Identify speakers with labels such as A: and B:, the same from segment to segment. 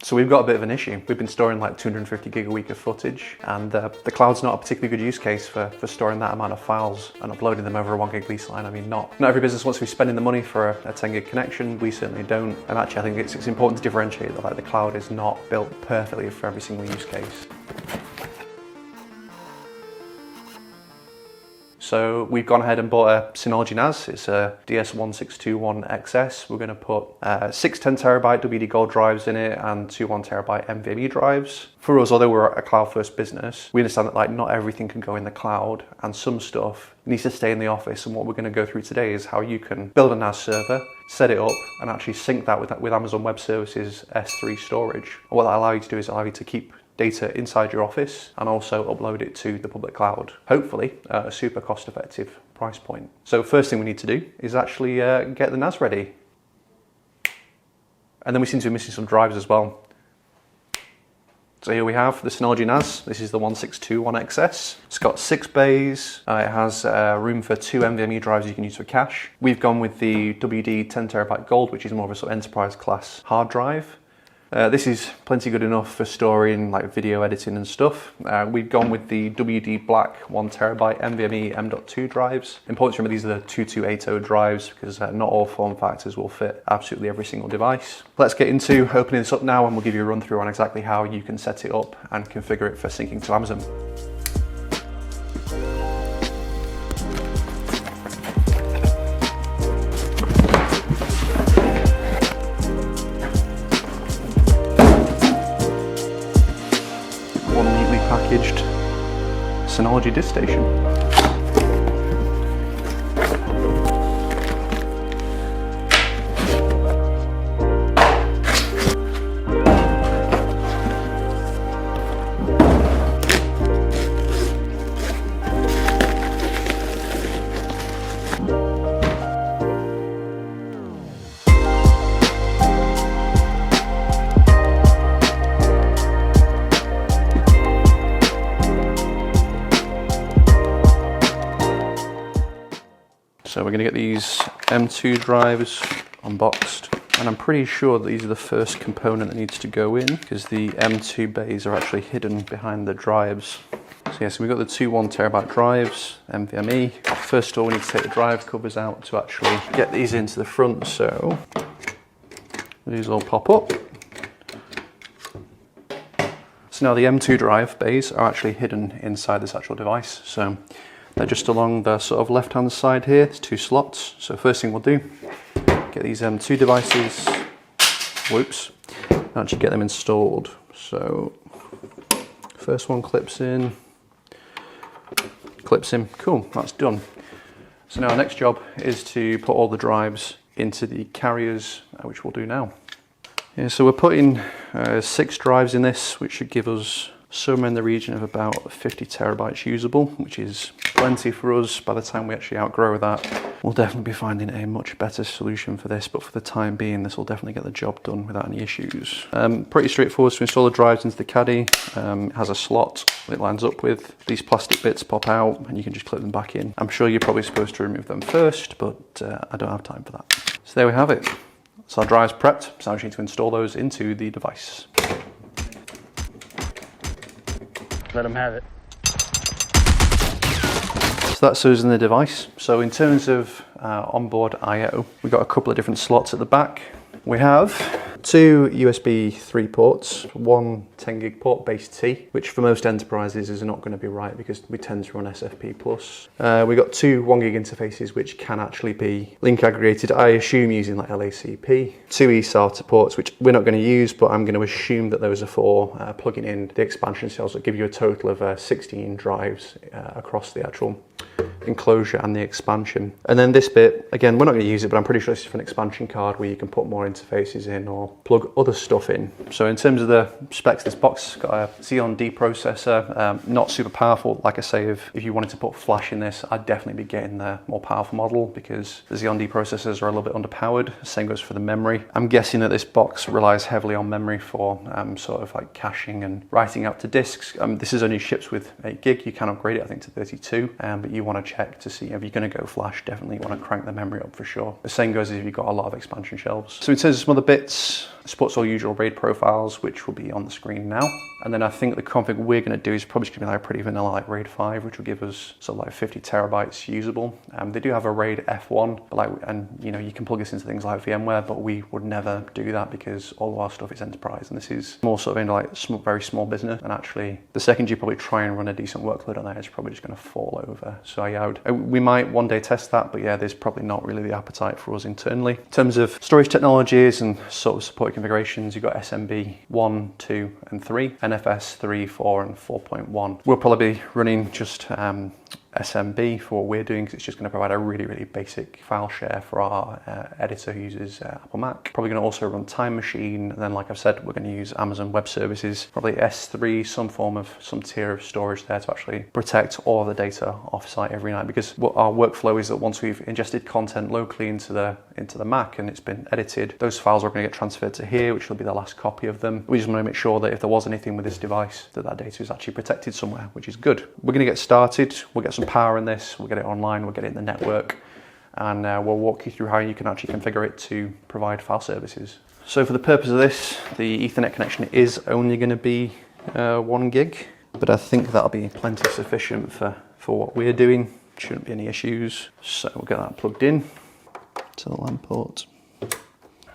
A: So we've got a bit of an issue. We've been storing like 250 gig a week of footage, and the cloud's not a particularly good use case for storing that amount of files and uploading them over a 1 gig lease line. I mean, not every business wants to be spending the money for a 10 gig connection. We certainly don't. And actually, I think it's important to differentiate that like the cloud is not built perfectly for every single use case. So we've gone ahead and bought a Synology NAS. It's a DS1621XS. We're going to put 6 10TB WD Gold drives in it and 2 1TB NVMe drives. For us, although we're a cloud-first business, we understand that like not everything can go in the cloud, and some stuff needs to stay in the office. And what we're going to go through today is how you can build a NAS server, set it up, and actually sync that with Amazon Web Services S3 storage. And what that allows you to do is allow you to keep data inside your office and also upload it to the public cloud, hopefully at a super cost-effective price point. So first thing we need to do is actually get the NAS ready. And then we seem to be missing some drives as well. So here we have the Synology NAS. This is the 1621XS. It's got 6 bays. It has room for 2 NVMe drives you can use for cache. We've gone with the WD 10TB Gold, which is more of a sort of enterprise class hard drive. This is plenty good enough for storing like video editing and stuff. We've gone with the WD Black 1TB NVMe M.2 drives. Important to remember these are the 2280 drives because not all form factors will fit absolutely every single device. Let's get into opening this up now, and we'll give you a run through on exactly how you can set it up and configure it for syncing to Amazon. Packaged Synology disk station. So we're going to get these M2 drives unboxed, and I'm pretty sure that these are the first component that needs to go in because the M2 bays are actually hidden behind the drives. So yeah, so we've got the 2 1TB drives, NVMe. First of all, we need to take the drive covers out to actually get these into the front, so these all pop up. So now the M2 drive bays are actually hidden inside this actual device. So they're just along the sort of left-hand side here. There's 2 slots. So first thing we'll do, get these M2 devices, and actually get them installed. So first one clips in, cool, that's done. So now our next job is to put all the drives into the carriers, which we'll do now. Yeah, so we're putting 6 drives in this, which should give us somewhere in the region of about 50 terabytes usable, which is plenty for us. By the time we actually outgrow that, we'll definitely be finding a much better solution for this, but for the time being, this will definitely get the job done without any issues. Pretty straightforward to install the drives into the caddy. It has a slot that it lines up with. These plastic bits pop out and you can just clip them back in. I'm sure you're probably supposed to remove them first, but I don't have time for that. So there we have it. So our drives prepped, so now we need to install those into the device.
B: Let them have it.
A: So that's us in the device. So in terms of onboard I/O, we've got a couple of different slots at the back. We have 2 USB 3 ports, 1 10 gig port base T, which for most enterprises is not going to be right because we tend to run SFP+. We've got 2 1 gig interfaces which can actually be link aggregated, I assume using like LACP. 2 eSATA ports which we're not going to use, but I'm going to assume that those are for plugging in the expansion cells that give you a total of 16 drives across the actual enclosure and the expansion. And then this bit, again, we're not going to use it, but I'm pretty sure this is for an expansion card where you can put more interfaces in or plug other stuff in. So in terms of the specs, this box has got a Xeon D processor, not super powerful. Like I say, if you wanted to put flash in this, I'd definitely be getting the more powerful model because the Xeon D processors are a little bit underpowered. Same goes for the memory. I'm guessing that this box relies heavily on memory for sort of like caching and writing out to disks. This is only ships with 8 gig. You can upgrade it, I think, to 32, but you want to check to see if you're going to go flash. Definitely want to crank the memory up for sure. The same goes if you've got a lot of expansion shelves. So in terms of some other bits, It supports all usual RAID profiles, which will be on the screen now. And then I think the config we're going to do is probably just going to be like pretty vanilla, like RAID 5, which will give us sort of like 50 terabytes usable. They do have a RAID F1, but you can plug this into things like VMware, but we would never do that because all of our stuff is enterprise, and this is more sort of into like very small business. And actually, the second you probably try and run a decent workload on there, it's probably just going to fall over. So yeah, we might one day test that, but yeah, there's probably not really the appetite for us internally. In terms of storage technologies and sort of supported configurations, you've got SMB 1, 2, and 3, NFS 3, 4, and 4.1. We'll probably be running just SMB for what we're doing, because it's just going to provide a really, really basic file share for our editor who uses Apple Mac. Probably going to also run Time Machine, and then like I've said, we're going to use Amazon Web Services, probably S3, some tier of storage there to actually protect all of the data offsite every night, because what our workflow is that once we've ingested content locally into the Mac and it's been edited, those files are going to get transferred to here, which will be the last copy of them. We just want to make sure that if there was anything with this device, that data is actually protected somewhere, which is good. We're going to get started. We'll get some power in this, we'll get it online, we'll get it in the network, and we'll walk you through how you can actually configure it to provide file services. So for the purpose of this, the Ethernet connection is only going to be 1 gig, but I think that'll be plenty sufficient for what we're doing. Shouldn't be any issues. So we'll get that plugged in to the LAN port.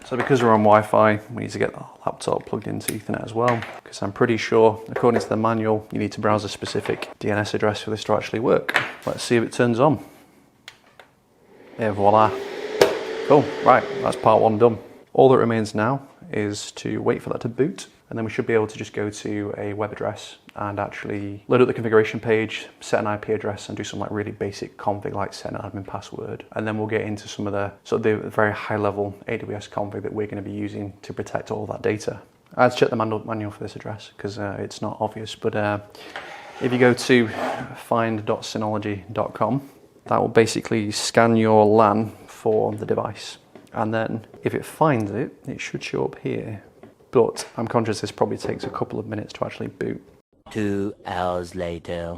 A: So because we're on Wi-Fi, we need to get the laptop plugged into Ethernet as well, because I'm pretty sure, according to the manual, you need to browse a specific DNS address for this to actually work. Let's see if it turns on. Et voila. Cool, right, that's part 1 done. All that remains now is to wait for that to boot, and then we should be able to just go to a web address and actually load up the configuration page, set an IP address, and do some like really basic config, like set an admin password. And then we'll get into some of the very high level AWS config that we're going to be using to protect all that data. I had to check the manual for this address because it's not obvious, but if you go to find.synology.com, that will basically scan your LAN for the device. And then if it finds it, it should show up here. But I'm conscious this probably takes a couple of minutes to actually boot.
C: 2 hours later.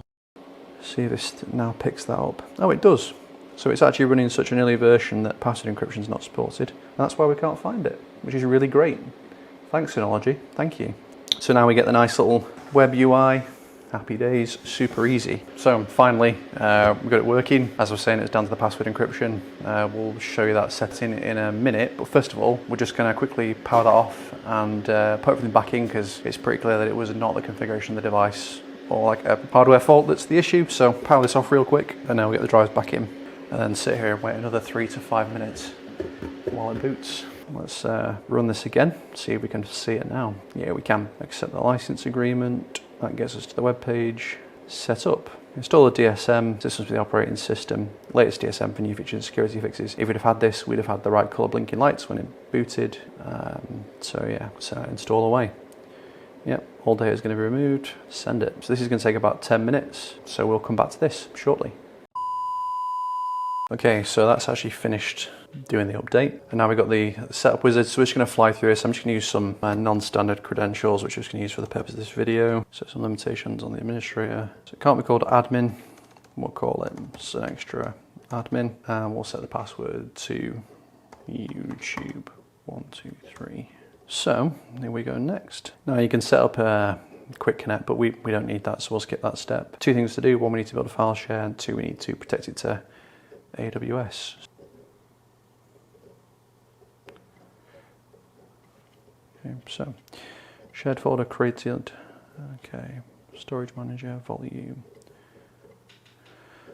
A: See if this now picks that up. Oh, it does. So it's actually running such an early version that password encryption is not supported. And that's why we can't find it, which is really great. Thanks, Synology. Thank you. So now we get the nice little web UI. Happy days, super easy. So finally, we got it working. As I was saying, it's down to the password encryption. We'll show you that setting in a minute. But first of all, we're just gonna quickly power that off and put everything back in, because it's pretty clear that it was not the configuration of the device or like a hardware fault that's the issue. So power this off real quick, and now we get the drives back in. And then sit here and wait another 3 to 5 minutes while it boots. Let's run this again, see if we can see it now. Yeah, we can. Accept the license agreement. That gets us to the web page. Set up. Install the DSM, systems for the operating system. Latest DSM for new features and security fixes. If we'd have had this, we'd have had the right colour blinking lights when it booted. So yeah, so install away. Yep, all data is going to be removed. Send it. So this is going to take about 10 minutes. So we'll come back to this shortly. Okay, so that's actually finished doing the update. And now we've got the setup wizard, so we're just going to fly through this. I'm just going to use some non-standard credentials, which we're just going to use for the purpose of this video. So some limitations on the administrator. So it can't be called admin. We'll call it an extra admin. And we'll set the password to YouTube123. So here we go next. Now you can set up a quick connect, but we don't need that, so we'll skip that step. 2 things to do. 1, we need to build a file share, and 2, we need to protect it to AWS. Okay, so shared folder created. Okay, storage manager, volume.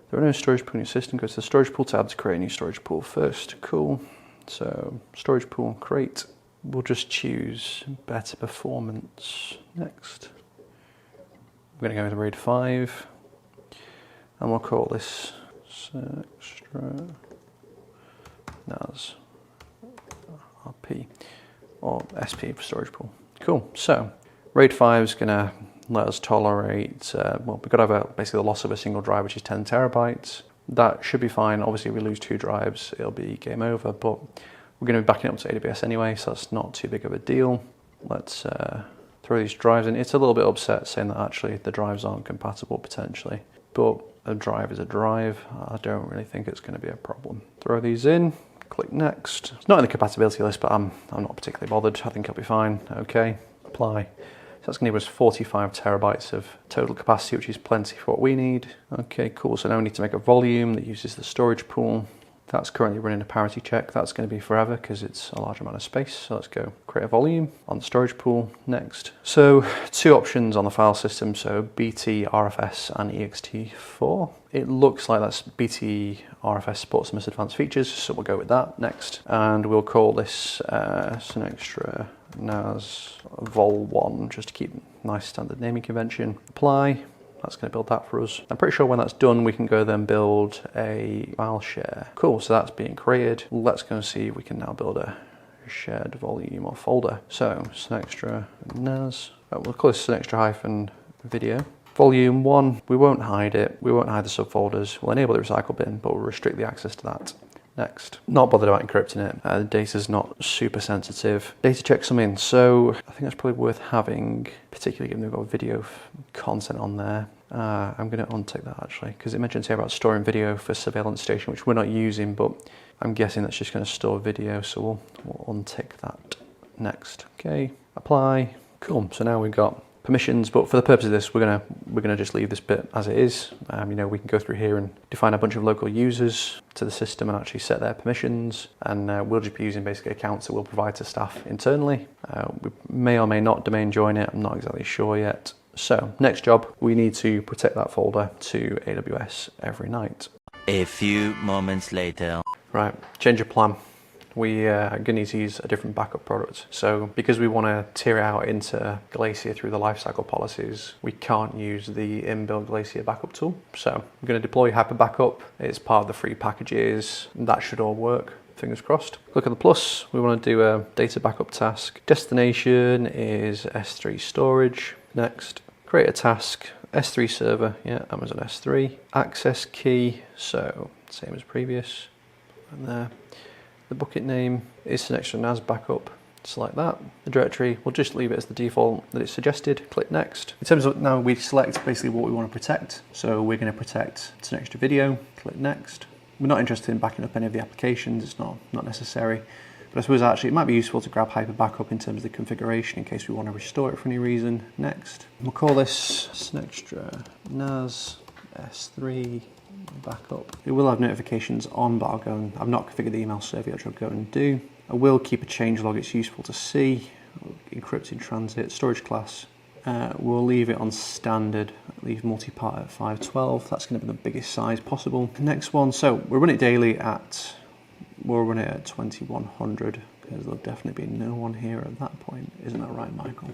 A: There are no storage pool in your system. Go to the storage pool tab to create a new storage pool first. Cool. So storage pool, create. We'll just choose better performance next. We're going to go with RAID 5, and we'll call this extra NAS RP or SP for storage pool. Cool. So RAID 5 is going to let us tolerate, well, we've got to have basically the loss of a single drive, which is 10 terabytes. That should be fine. Obviously, if we lose 2 drives, it'll be game over, but we're going to be backing up to AWS anyway, so that's not too big of a deal. Let's throw these drives in. It's a little bit upset saying that actually the drives aren't compatible potentially, but a drive is a drive. I don't really think it's going to be a problem. Throw these in, Click next. It's not in the compatibility list, but I'm not particularly bothered. I think it'll be fine. Okay, apply. So that's going to give us 45 terabytes of total capacity, which is plenty for what we need. Okay, cool. So now we need to make a volume that uses the storage pool. That's currently running a parity check. That's going to be forever because it's a large amount of space. So let's go create a volume on the storage pool. Next. So 2 options on the file system. So BT, RFS and ext4. It looks like that's BT RFS supports the most advanced features. So we'll go with that. Next. And we'll call this some extra NAS vol1 just to keep nice standard naming convention. Apply. That's going to build that for us. I'm pretty sure when that's done, we can go then build a file share. Cool, so that's being created. Let's go and see if we can now build a shared volume or folder. So, Synology NAS. We'll call this Synology -video. Volume 1, we won't hide it. We won't hide the subfolders. We'll enable the recycle bin, but we'll restrict the access to that. Next. Not bothered about encrypting it. The data's not super sensitive. Data check some in. So I think that's probably worth having, particularly given we've got video content on there. I'm going to untick that actually, because it mentions here about storing video for surveillance station, which we're not using, but I'm guessing that's just going to store video. So we'll untick that. Next. Okay. Apply. Cool. So now we've got permissions, but for the purpose of this, we're gonna just leave this bit as it is. You know, we can go through here and define a bunch of local users to the system and actually set their permissions, and we'll just be using basically accounts that we'll provide to staff internally. We may or may not domain join it. I'm not exactly sure yet. So next job, we need to protect that folder to AWS every night.
C: A few moments later.
A: Right, change of plan. We are going to need to use a different backup product. So because we want to tier it out into Glacier through the lifecycle policies, we can't use the inbuilt Glacier backup tool. So we're going to deploy Hyper Backup. It's part of the free packages. That should all work. Fingers crossed. Click on the plus. We want to do a data backup task. Destination is S3 storage. Next, create a task. S3 server, yeah, Amazon S3. Access key, so same as previous. And there. The bucket name is an extra NAS backup. Select that. The directory, we'll just leave it as the default that it's suggested. Click next. In terms of now, we select basically what we want to protect. So we're going to protect Synology video. Click next. We're not interested in backing up any of the applications. It's not necessary. But I suppose actually it might be useful to grab Hyper Backup in terms of the configuration in case we want to restore it for any reason. Next. We'll call this Synology NAS S3 backup. It will have notifications on, but I've not configured the email server, which I'll go and do. I will keep a change log, it's useful to see. Encrypted transit, storage class. We'll leave it on standard, leave multi-part at 512. That's going to be the biggest size possible. Next one, so we'll run it daily we'll run it at 2100, because there'll definitely be no one here at that point. Isn't that right, Michael?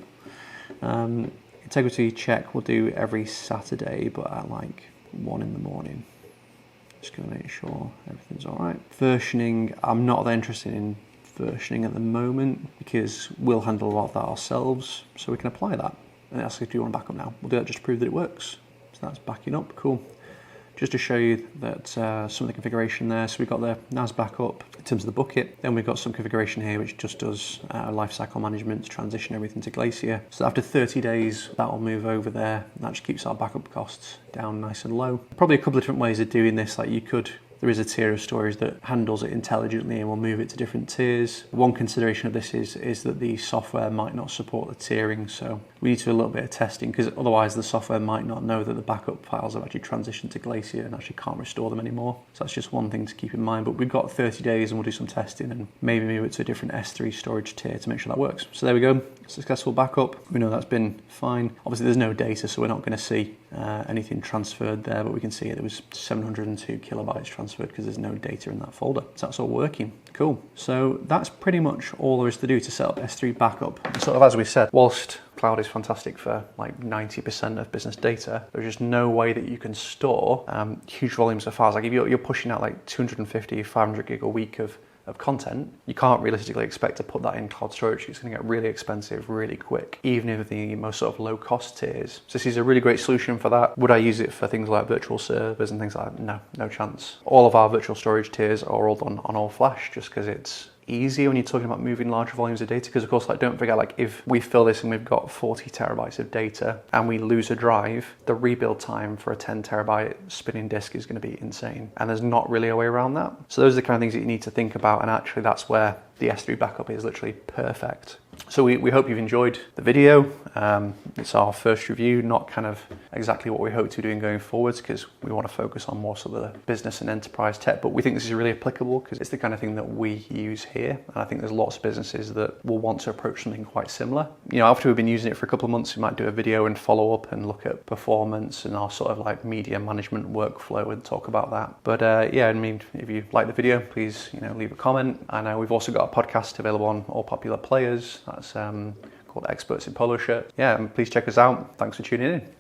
A: Integrity check we'll do every Saturday, but at like 1 in the morning. Just going to make sure everything's all right. Versioning, I'm not that interested in versioning at the moment because we'll handle a lot of that ourselves, so we can apply that. And ask if you want to back up now. We'll do that just to prove that it works. So that's backing up, cool. Just to show you that some of the configuration there. So we've got the NAS backup in terms of the bucket. Then we've got some configuration here which just does lifecycle management to transition everything to Glacier. So after 30 days, that will move over there. That just keeps our backup costs down nice and low. Probably a couple of different ways of doing this. Like there is a tier of storage that handles it intelligently and will move it to different tiers. One consideration of this is that the software might not support the tiering, so we need to do a little bit of testing because otherwise the software might not know that the backup files have actually transitioned to Glacier and actually can't restore them anymore. So that's just one thing to keep in mind, but we've got 30 days and we'll do some testing and maybe move it to a different S3 storage tier to make sure that works. So there we go, successful backup. We know that's been fine. Obviously there's no data, so we're not going to see anything transferred there, but we can see there was 702 kilobytes transferred because there's no data in that folder. So that's all working. Cool. So that's pretty much all there is to do to set up S3 backup. Sort of as we said, whilst cloud is fantastic for like 90% of business data, there's just no way that you can store huge volumes of files. Like if you're pushing out like 250, 500 gig a week of content, you can't realistically expect to put that in cloud storage. It's going to get really expensive really quick, even if the most sort of low cost tiers. So this is a really great solution for that. Would I use it for things like virtual servers and things like that? No chance. All of our virtual storage tiers are all done on all flash just because it's easier when you're talking about moving larger volumes of data, because of course, like, don't forget, like, if we fill this and we've got 40 terabytes of data and we lose a drive, the rebuild time for a 10 terabyte spinning disk is going to be insane, and there's not really a way around that. So those are the kind of things that you need to think about, and actually that's where the S3 backup is literally perfect. So we hope you've enjoyed the video. It's our first review, not kind of exactly what we hope to be doing going forwards, because we want to focus on more sort of the business and enterprise tech, but we think this is really applicable because it's the kind of thing that we use here, and I think there's lots of businesses that will want to approach something quite similar. You know, after we've been using it for a couple of months, we might do a video and follow up and look at performance and our sort of like media management workflow and talk about that. But yeah, I mean, if you like the video, please, you know, leave a comment. And we've also got a podcast available on all popular players. That's called Experts in Polo Shirt. Yeah, and please check us out. Thanks for tuning in.